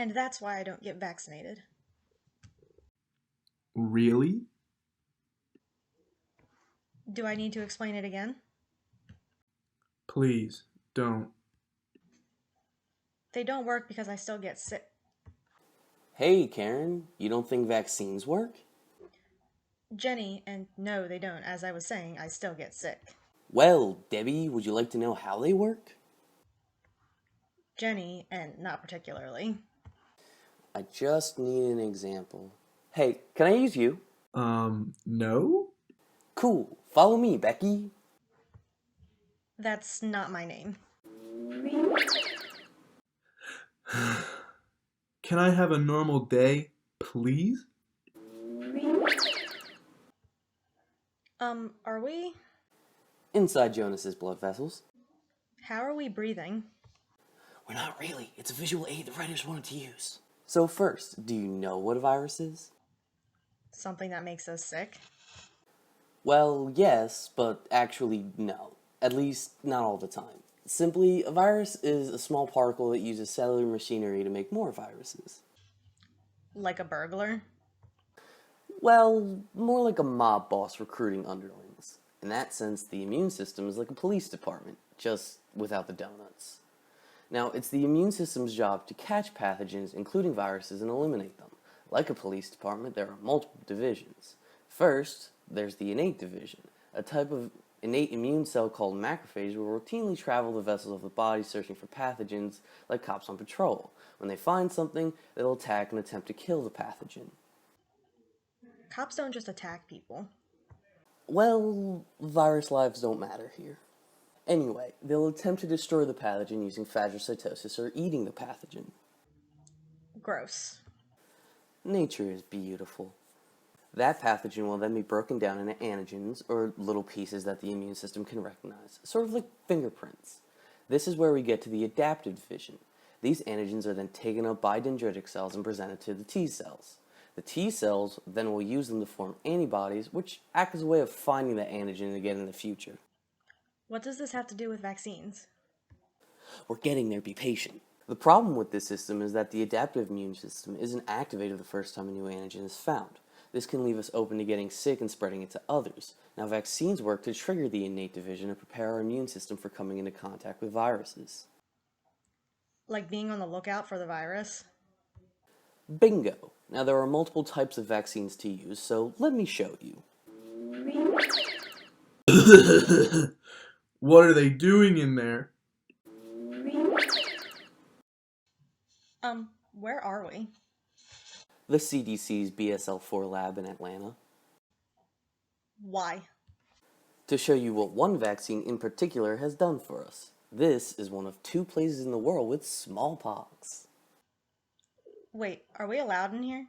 And that's why I don't get vaccinated. Really? Do I need to explain it again? Please, don't. They don't work because I still get sick. Hey, Karen, you don't think vaccines work? Jenny, and no, they don't. As I was saying, I still get sick. Well, Debbie, would you like to know how they work? Jenny, and not particularly. I just need an example. Hey, can I use you? No? Cool. Follow me, Becky. That's not my name. Can I have a normal day, please? Are we? Inside Jonas's blood vessels. How are we breathing? We're not really. It's a visual aid the writers wanted to use. So first, do you know what a virus is? Something that makes us sick? Well, yes, but actually no. At least, not all the time. Simply, a virus is a small particle that uses cellular machinery to make more viruses. Like a burglar? Well, more like a mob boss recruiting underlings. In that sense, the immune system is like a police department, just without the donuts. Now, it's the immune system's job to catch pathogens, including viruses, and eliminate them. Like a police department, there are multiple divisions. First, there's the innate division, a type of innate immune cell called macrophage will routinely travel the vessels of the body searching for pathogens like cops on patrol. When they find something, they'll attack and attempt to kill the pathogen. Cops don't just attack people. Well, virus lives don't matter here. Anyway, they'll attempt to destroy the pathogen using phagocytosis or eating the pathogen. Gross. Nature is beautiful. That pathogen will then be broken down into antigens, or little pieces that the immune system can recognize, sort of like fingerprints. This is where we get to the adaptive division. These antigens are then taken up by dendritic cells and presented to the T cells. The T cells then will use them to form antibodies, which act as a way of finding that antigen again in the future. What does this have to do with vaccines? We're getting there, be patient. The problem with this system is that the adaptive immune system isn't activated the first time a new antigen is found. This can leave us open to getting sick and spreading it to others. Now, vaccines work to trigger the innate division and prepare our immune system for coming into contact with viruses. Like being on the lookout for the virus? Bingo! Now, there are multiple types of vaccines to use, so let me show you. What are they doing in there? Where are we? The CDC's BSL-4 lab in Atlanta. Why? To show you what one vaccine in particular has done for us. This is one of 2 places in the world with smallpox. Wait, are we allowed in here?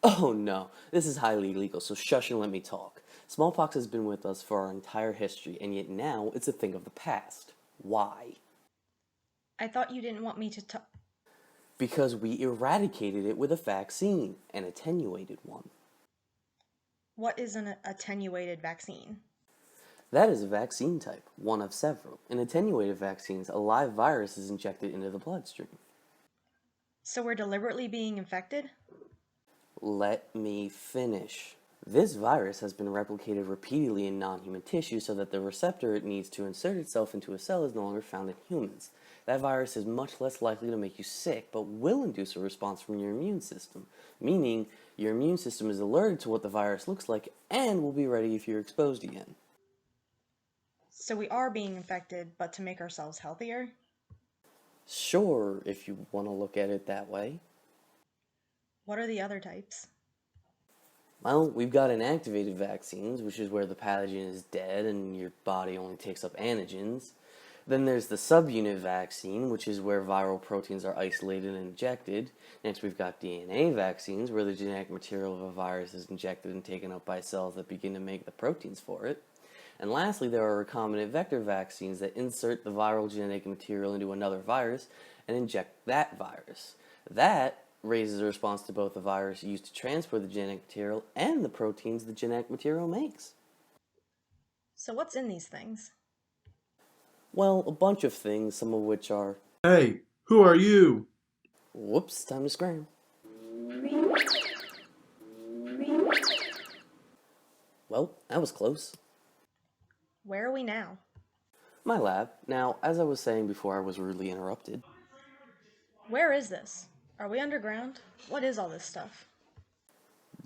Oh no, this is highly illegal, so shush and let me talk. Smallpox has been with us for our entire history, and yet now it's a thing of the past. Why? I thought you didn't want me to talk. Because we eradicated it with a vaccine, an attenuated one. What is an attenuated vaccine? That is a vaccine type, one of several. In attenuated vaccines, a live virus is injected into the bloodstream. So we're deliberately being infected? Let me finish. This virus has been replicated repeatedly in non-human tissue so that the receptor it needs to insert itself into a cell is no longer found in humans. That virus is much less likely to make you sick, but will induce a response from your immune system, meaning your immune system is alerted to what the virus looks like and will be ready if you're exposed again. So we are being infected, but to make ourselves healthier? Sure, if you want to look at it that way. What are the other types? Well, we've got inactivated vaccines, which is where the pathogen is dead and your body only takes up antigens. Then there's the subunit vaccine, which is where viral proteins are isolated and injected. Next, we've got DNA vaccines, where the genetic material of a virus is injected and taken up by cells that begin to make the proteins for it. And lastly, there are recombinant vector vaccines that insert the viral genetic material into another virus and inject that virus. That raises a response to both the virus used to transport the genetic material and the proteins the genetic material makes. So what's in these things? Well, a bunch of things, some of which are... Hey, who are you? Whoops, time to scram. Well, that was close. Where are we now? My lab. Now, as I was saying before I was rudely interrupted, Where is this? Are we underground? What is all this stuff?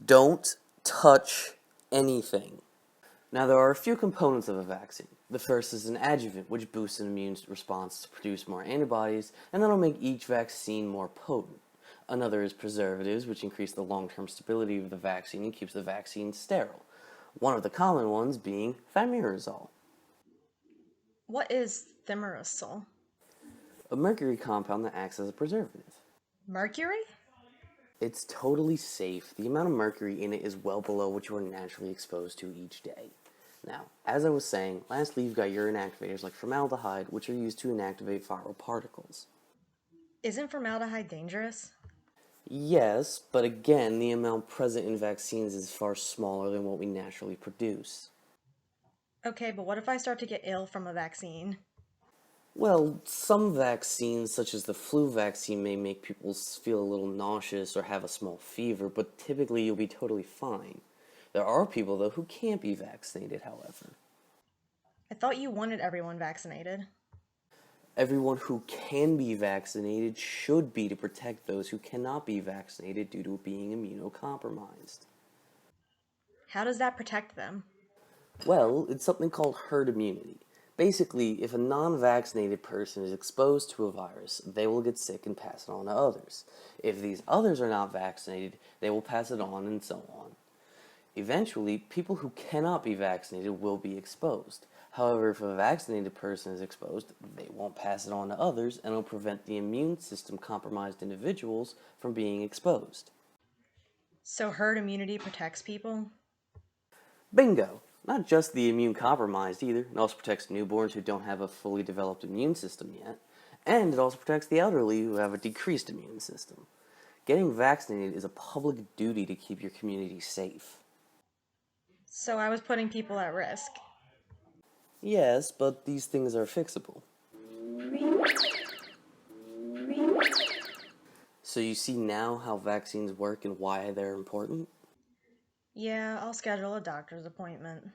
don't touch anything. Now, there are a few components of a vaccine. The first is an adjuvant, which boosts an immune response to produce more antibodies, and that'll make each vaccine more potent. Another is preservatives, which increase the long-term stability of the vaccine and keeps the vaccine sterile. One of the common ones being thimerosal, What is thimerosal? a mercury compound that acts as a preservative. Mercury? It's totally safe. The amount of mercury in it is well below what you are naturally exposed to each day. Now, as I was saying, lastly you've got your inactivators like formaldehyde, which are used to inactivate viral particles. Isn't formaldehyde dangerous? Yes, but again, the amount present in vaccines is far smaller than what we naturally produce. Okay, but what if I start to get ill from a vaccine? Well, some vaccines, such as the flu vaccine, may make people feel a little nauseous or have a small fever, but typically you'll be totally fine. There are people, though, who can't be vaccinated, however. I thought you wanted everyone vaccinated. Everyone who can be vaccinated should be to protect those who cannot be vaccinated due to being immunocompromised. How does that protect them? Well, it's something called herd immunity. Basically, if a non-vaccinated person is exposed to a virus, they will get sick and pass it on to others. If these others are not vaccinated, they will pass it on and so on. Eventually, people who cannot be vaccinated will be exposed. However, if a vaccinated person is exposed, they won't pass it on to others and will prevent the immune system compromised individuals from being exposed. So herd immunity protects people? Bingo! Not just the immune compromised either, it also protects newborns who don't have a fully developed immune system yet, and it also protects the elderly who have a decreased immune system. Getting vaccinated is a public duty to keep your community safe. So I was putting people at risk. Yes, but these things are fixable. So you see now how vaccines work and why they're important? Yeah, I'll schedule a doctor's appointment.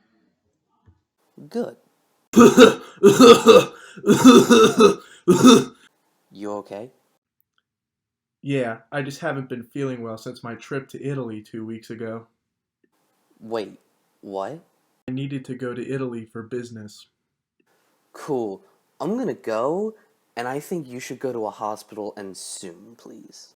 Good. You okay? Yeah, I just haven't been feeling well since my trip to Italy 2 weeks ago. Wait, what? I needed to go to Italy for business. Cool. I'm gonna go, and I think you should go to a hospital and soon, please.